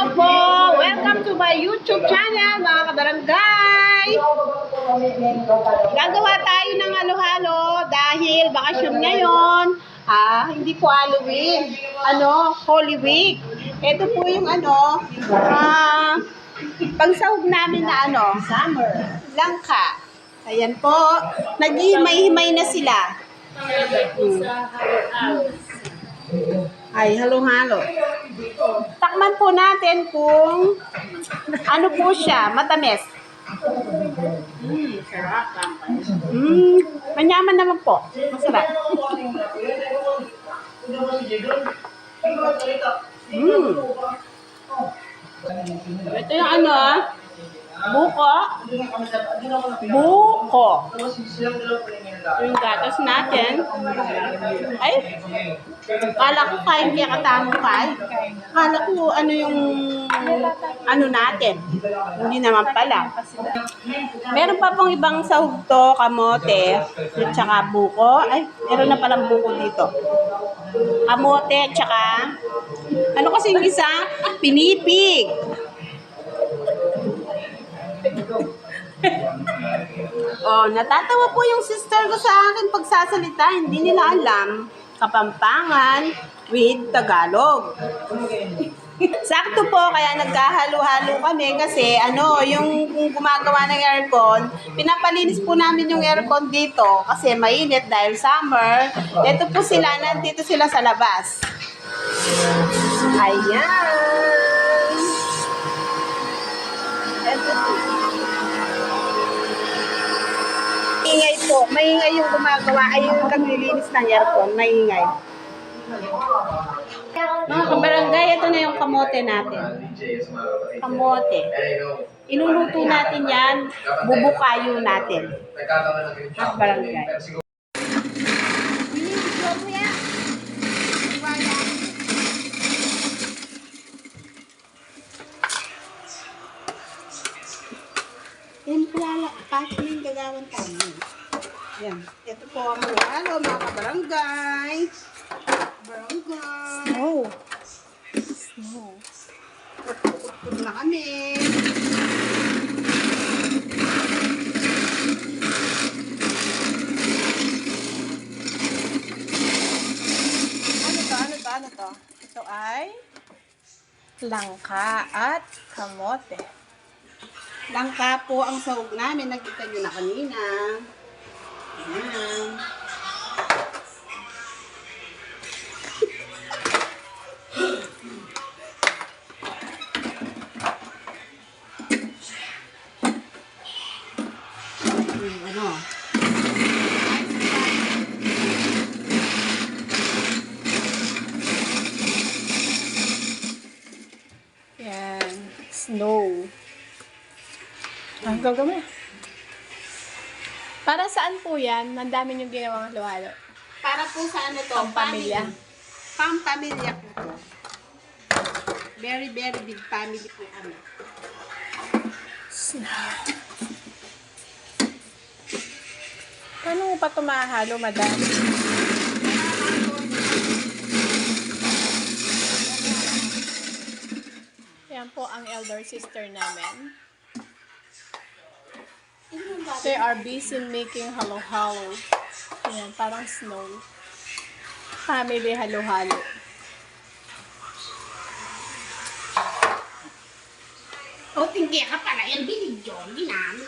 Po, welcome to my YouTube channel mga kabarangay. Gagawa tayo ng halo-halo dahil bakasyon ngayon. Hindi po Halloween, Holy Week. Ito po yung pangsahog namin na summer, langka. Ayan po, naghihimay-himay na sila. Ay, halo-halo. Takman po natin kung ano po siya, matamis. Sarap. Manyaman naman po. Masarap. Ito yung buko. Buko. Ito yung gatas natin. Ay, kala ko kain kaya katamukay. Kala ko natin. Hindi naman pala. Meron pa pong ibang sahog to, kamote, at saka buko. Ay, meron na palang buko dito. Kamote, tsaka, kasi yung isa? Pinipig. Natatawa po yung sister ko sa akin pagsasalita. Hindi nila alam Kapampangan with Tagalog. Sakto po, kaya nagkahalo-halo kami kasi yung gumagawa ng aircon, pinapalinis po namin yung aircon dito kasi mainit dahil summer. Ito po sila, nandito sila sa labas. Ayan. Ito po. Maingay po. Maingay yung gumagawa. Ay, yung naglilinis ng aircon. Maingay. Mga kabarangay, ito na yung kamote natin. Kamote. Iluluto natin yan. Bubukayo natin. Mga kabarangay. Yan pala, kasi yung gagawin tayo. Yan. Ito po ang mga kabarangay. Barangay. Snow. Put na kami. Ano to? Ito ay langka at kamote. Langka po ang sahog namin. Nakita nyo na kanina. Ayan. Yan. Snow. Ang gagawin. Para saan po yan? Ang dami niyong ginawang halo-halo. Para po sa Pang-pamilya. Pang-pamilya po to. Very, very big family po kami. Paano mo pa ito mahalo, madam? Yan po ang elder sister namin. They are busy making halo-halo. Yan, parang snow. Family halo-halo. Tinggi ka pala. Yan binidyo. Ginamit.